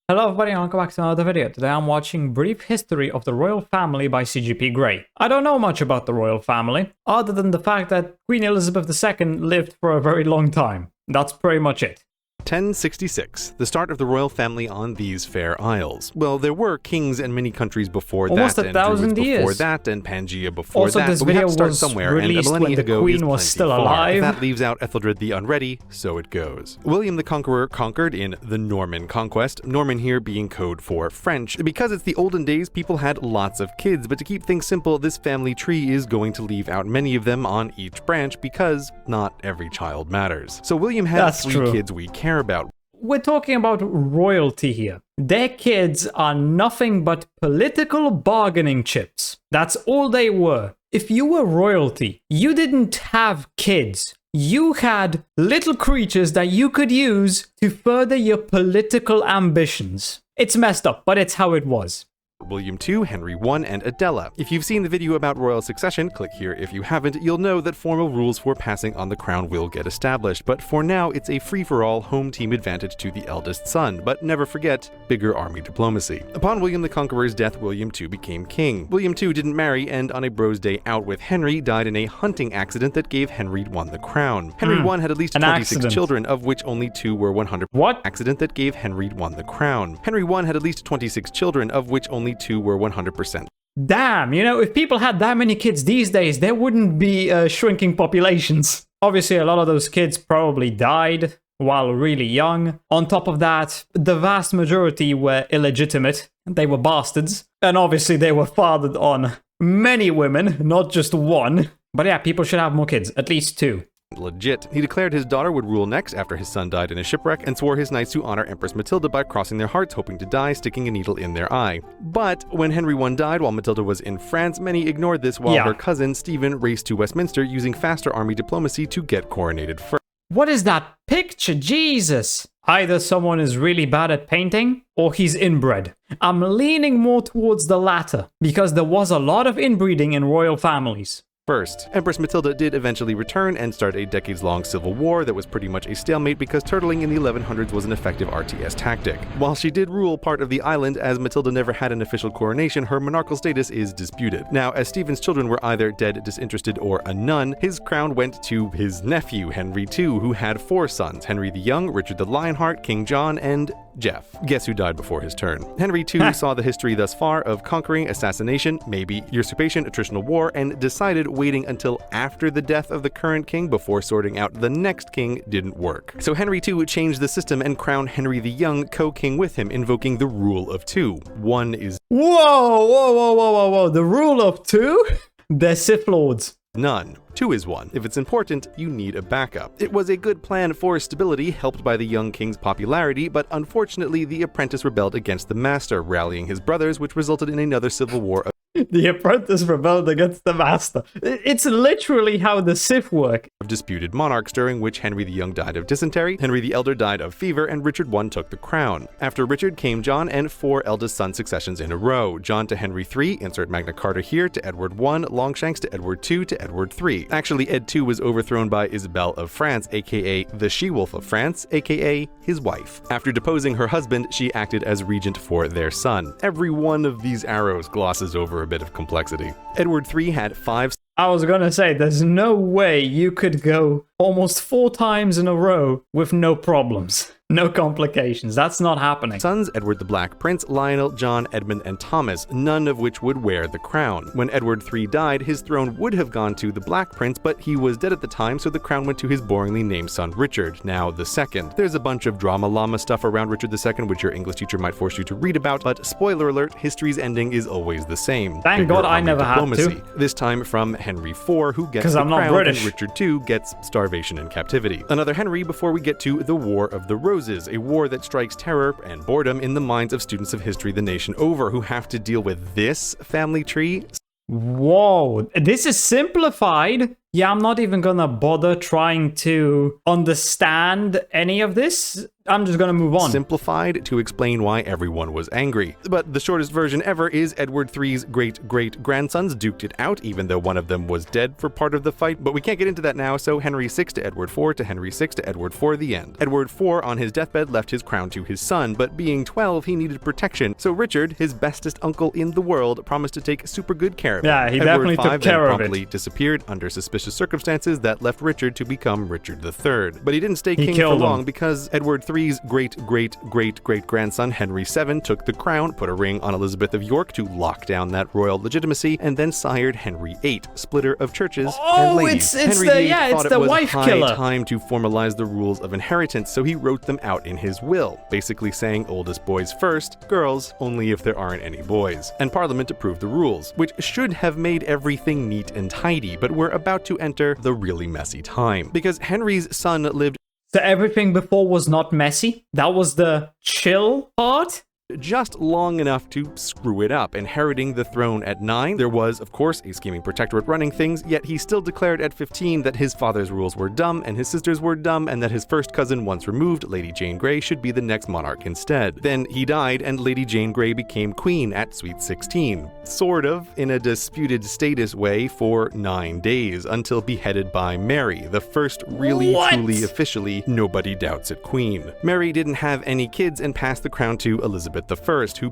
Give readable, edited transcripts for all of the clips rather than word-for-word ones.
Hello everybody and welcome back to another video. Today I'm watching Brief History of the Royal Family by CGP Grey. I don't know much about the royal family, other than the fact that Queen Elizabeth II lived for a very long time. That's pretty much it. 1066, the start of the royal family on these fair isles. Well, there were kings in many countries before Almost that, a and thousand Druids years. before that, and Pangaea before Also, that. this But we have video to start was somewhere, and a released millennia when the ago Queen is was plenty still far. alive. If that leaves out Ethelred the Unready, so it goes. William the Conqueror conquered in the Norman Conquest, Norman here being code for French. Because it's the olden days, people had lots of kids, but to keep things simple, this family tree is going to leave out many of them on each branch because not every child matters. So William had three kids we care about. We're talking about royalty here. Their kids are nothing but political bargaining chips. That's all they were. If you were royalty, you didn't have kids. You had little creatures that you could use to further your political ambitions. It's messed up, but it's how it was. William II, Henry I, and Adela. If you've seen the video about royal succession, click here if you haven't, you'll know that formal rules for passing on the crown will get established, but for now it's a free-for-all home team advantage to the eldest son, but never forget, bigger army diplomacy. Upon William the Conqueror's death, William II became king. William II didn't marry, and on a bro's day out with Henry, died in a hunting accident that gave Henry I the crown. Henry I had at least 26 children, of which only 2 were 100%. What? Accident that gave Henry I the crown. Henry I had at least 26 children, of which only 2 were 100%. Damn, you know, if people had that many kids these days, there wouldn't be shrinking populations. Obviously, a lot of those kids probably died while really young. On top of that, the vast majority were illegitimate. They were bastards. And obviously, they were fathered on many women, not just one. But yeah, people should have more kids, at least 2. Legit. He declared his daughter would rule next after his son died in a shipwreck, and swore his knights to honor Empress Matilda by crossing their hearts, hoping to die, sticking a needle in their eye. But when Henry I died while Matilda was in France, many ignored this while her cousin Stephen raced to Westminster using faster army diplomacy to get coronated first. What is that picture? Jesus! Either someone is really bad at painting, or he's inbred. I'm leaning more towards the latter, because there was a lot of inbreeding in royal families. First, Empress Matilda did eventually return and start a decades-long civil war that was pretty much a stalemate because turtling in the 1100s was an effective RTS tactic. While she did rule part of the island, as Matilda never had an official coronation, her monarchical status is disputed. Now, as Stephen's children were either dead, disinterested, or a nun, his crown went to his nephew, Henry II, who had 4 sons, Henry the Young, Richard the Lionheart, King John, and Jeff. Guess who died before his turn? Henry II saw the history thus far of conquering, assassination, maybe usurpation, attritional war, and decided waiting until after the death of the current king before sorting out the next king didn't work. So Henry II changed the system and crowned Henry the Young co-king with him, invoking the rule of 2. 1 is Whoa, the rule of 2? They're Sith Lords. None. 2 is 1. If it's important, you need a backup. It was a good plan for stability, helped by the young king's popularity, but unfortunately the apprentice rebelled against the master, rallying his brothers, which resulted in another civil war. The apprentice rebelled against the master. It's literally how the Sith work. Of disputed monarchs, during which Henry the Young died of dysentery, Henry the Elder died of fever, and Richard I took the crown. After Richard came John and 4 eldest son successions in a row. John to Henry III, insert Magna Carta here, to Edward I, Longshanks to Edward II to Edward III. Actually, Ed II was overthrown by Isabel of France, aka the She-Wolf of France, aka his wife. After deposing her husband, she acted as regent for their son. Every one of these arrows glosses over a bit of complexity. Edward III had 5. I was gonna say, there's no way you could go almost 4 times in a row with no problems. No complications. That's not happening. Sons, Edward the Black Prince, Lionel, John, Edmund, and Thomas, none of which would wear the crown. When Edward III died, his throne would have gone to the Black Prince, but he was dead at the time, so the crown went to his boringly named son Richard, now the second. There's a bunch of drama llama stuff around Richard II, which your English teacher might force you to read about, but spoiler alert, history's ending is always the same. Thank God I never had to. This time from Henry IV, who gets the I'm not crown, British. and Richard II gets starvation and captivity. Another Henry before we get to the War of the Roses, a war that strikes terror and boredom in the minds of students of history the nation over who have to deal with this family tree. Whoa, this is simplified. Yeah, I'm not even gonna bother trying to understand any of this. I'm just gonna move on. Simplified to explain why everyone was angry. But the shortest version ever is Edward III's great-great-grandsons duked it out, even though one of them was dead for part of the fight, but we can't get into that now, so Henry VI to Edward IV to Henry VI to Edward IV, the end. Edward IV on his deathbed left his crown to his son, but being 12, he needed protection, so Richard, his bestest uncle in the world, promised to take super good care of him. Yeah, he Edward definitely V took care of promptly it. disappeared under suspicious circumstances that left Richard to become Richard III. But he didn't stay He king for killed him. long because Edward III's great-great-great-great-grandson Henry VII took the crown, put a ring on Elizabeth of York to lock down that royal legitimacy, and then sired Henry VIII, splitter of churches and ladies. it's Henry the VIII yeah, thought it's the it was wife high killer. time to formalize the rules of inheritance, so he wrote them out in his will, basically saying oldest boys first, girls only if there aren't any boys. And Parliament approved the rules, which should have made everything neat and tidy, but we're about to enter the really messy time. Because Henry's son lived So everything before was not messy? That was the chill part? just long enough to screw it up. Inheriting the throne at 9, there was, of course, a scheming protectorate running things, yet he still declared at 15 that his father's rules were dumb and his sisters were dumb, and that his first cousin, once removed, Lady Jane Grey, should be the next monarch instead. Then he died, and Lady Jane Grey became queen at sweet 16. Sort of, in a disputed status way, for 9 days, until beheaded by Mary, the first really, truly, officially, nobody doubts it queen. Mary didn't have any kids and passed the crown to Elizabeth I, who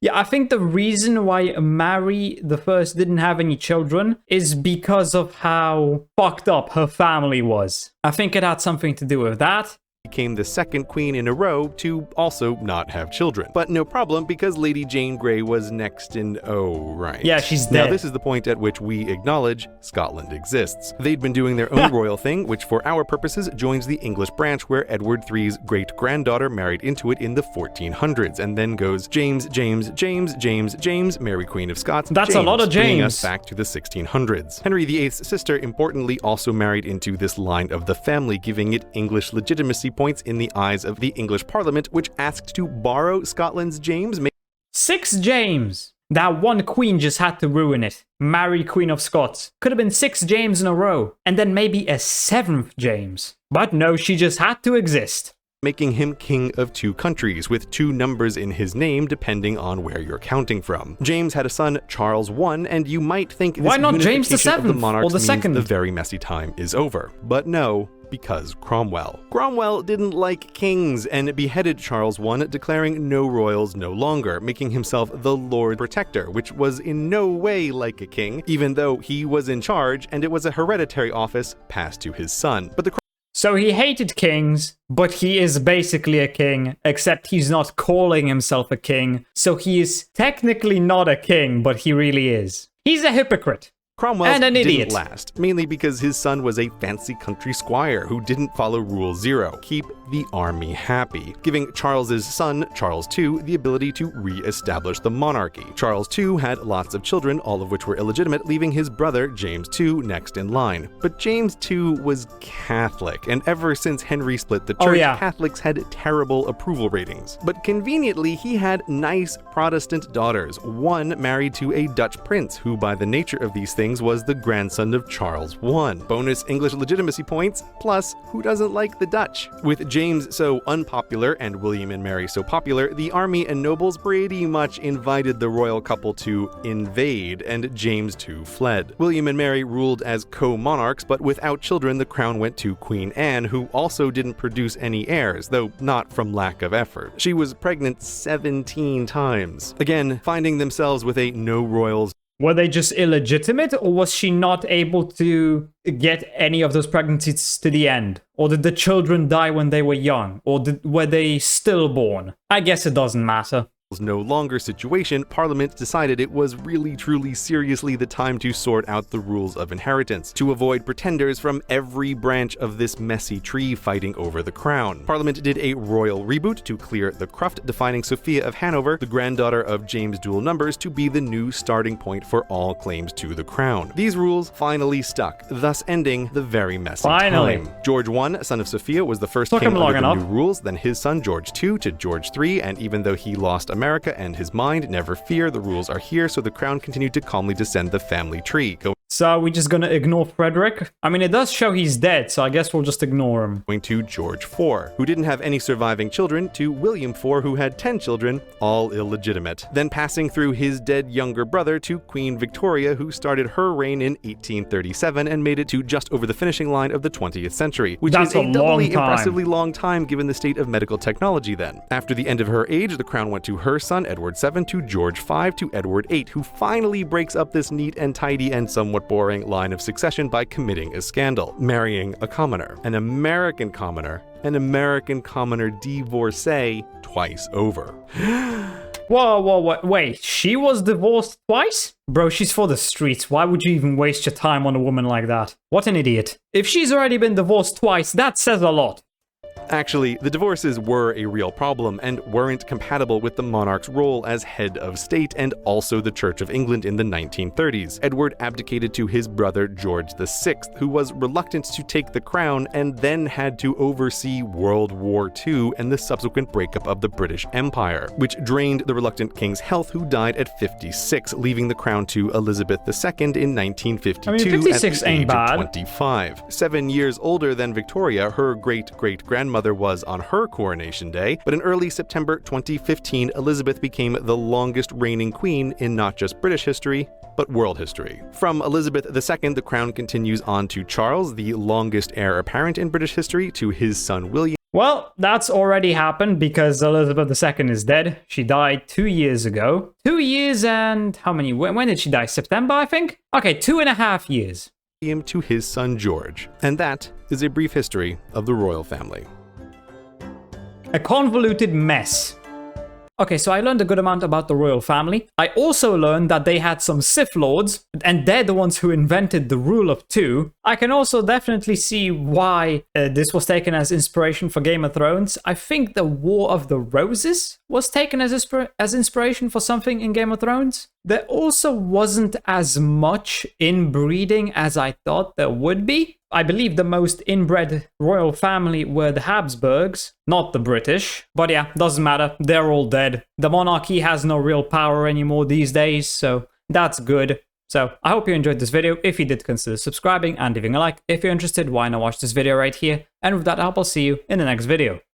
Yeah, I think the reason why Mary I didn't have any children is because of how fucked up her family was. I think it had something to do with that. became the second queen in a row to also not have children. But no problem, because Lady Jane Grey was next in right. Yeah, she's Now dead. this is the point at which we acknowledge Scotland exists. They'd been doing their own royal thing, which for our purposes joins the English branch, where Edward III's great-granddaughter married into it in the 1400s, and then goes James, Mary Queen of Scots, That's a lot of bringing James. us back to the 1600s. Henry VIII's sister, importantly, also married into this line of the family, giving it English legitimacy points in the eyes of the English Parliament, which asked to borrow Scotland's James. 6 James. That one queen just had to ruin it. Mary Queen of Scots. Could have been 6 James in a row. And then maybe a 7th James. But no, she just had to exist. Making him king of 2 countries, with 2 numbers in his name depending on where you're counting from. James had a son, Charles I, and you might think this Why not James the unification of the 7th monarchs or the means 2nd? the very messy time is over. But no, because Cromwell. Cromwell didn't like kings and beheaded Charles I, declaring no royals no longer, making himself the Lord Protector, which was in no way like a king, even though he was in charge and it was a hereditary office passed to his son. But the So he hated kings, but he is basically a king, except he's not calling himself a king. So he is technically not a king, but he really is. He's a hypocrite. Cromwell And an didn't idiot. last, mainly because his son was a fancy country squire who didn't follow Rule 0, keep the army happy, giving Charles's son, Charles II, the ability to re-establish the monarchy. Charles II had lots of children, all of which were illegitimate, leaving his brother, James II, next in line. But James II was Catholic, and ever since Henry split the church, Catholics had terrible approval ratings. But conveniently, he had nice Protestant daughters, one married to a Dutch prince, who by the nature of these things was the grandson of Charles I. Bonus English legitimacy points, plus who doesn't like the Dutch? With James so unpopular and William and Mary so popular, the army and nobles pretty much invited the royal couple to invade, and James too fled. William and Mary ruled as co-monarchs, but without children, the crown went to Queen Anne, who also didn't produce any heirs, though not from lack of effort. She was pregnant 17 times. Again, finding themselves with a no royals. Were they just illegitimate, or was she not able to get any of those pregnancies to the end? Or did the children die when they were young? Or were they stillborn? I guess it doesn't matter. No longer situation, Parliament decided it was really truly seriously the time to sort out the rules of inheritance, to avoid pretenders from every branch of this messy tree fighting over the crown. Parliament did a royal reboot to clear the cruft, defining Sophia of Hanover, the granddaughter of James dual numbers, to be the new starting point for all claims to the crown. These rules finally stuck, thus ending the very messy time. George I, son of Sophia, was the first king under the new rules, then his son George II to George III, and even though he lost America and his mind, never fear, the rules are here, so the crown continued to calmly descend the family tree. So we're just gonna ignore Frederick? I mean, it does show he's dead, so I guess we'll just ignore him. Going to George IV, who didn't have any surviving children, to William IV, who had 10 children, all illegitimate. Then passing through his dead younger brother to Queen Victoria, who started her reign in 1837 and made it to just over the finishing line of the 20th century, which That's is a a long doubly time. impressively long time given the state of medical technology then. After the end of her age, the crown went to her son Edward VII, to George V, to Edward VIII, who finally breaks up this neat and tidy and somewhat boring line of succession by committing a scandal, marrying a commoner, an American commoner divorcee twice over. Whoa, wait, she was divorced twice? Bro, she's for the streets. Why would you even waste your time on a woman like that? What an idiot. If she's already been divorced twice, that says a lot. Actually, the divorces were a real problem and weren't compatible with the monarch's role as head of state and also the Church of England in the 1930s. Edward abdicated to his brother George VI, who was reluctant to take the crown and then had to oversee World War II and the subsequent breakup of the British Empire, which drained the reluctant king's health, who died at 56, leaving the crown to Elizabeth II in 1952 I mean, 56 at the ain't age bad. of 25. 7 years older than Victoria, her great-great-grandmother was on her coronation day, but in early September 2015, Elizabeth became the longest reigning queen in not just British history, but world history. From Elizabeth II, the crown continues on to Charles, the longest heir apparent in British history, to his son William. Well, that's already happened because Elizabeth II is dead. She died 2 years ago. 2 years and how many? When did she die? September, I think? Okay, 2.5 years. To his son George. And that is a brief history of the royal family. A convoluted mess. Okay, so I learned a good amount about the royal family. I also learned that they had some Sith Lords, and they're the ones who invented the rule of two. I can also definitely see why this was taken as inspiration for Game of Thrones. I think the War of the Roses was taken as inspiration for something in Game of Thrones. There also wasn't as much inbreeding as I thought there would be. I believe the most inbred royal family were the Habsburgs, not the British. But yeah, doesn't matter. They're all dead. The monarchy has no real power anymore these days, so that's good. So I hope you enjoyed this video. If you did, consider subscribing and leaving a like. If you're interested, why not watch this video right here? And with that, I hope I'll see you in the next video.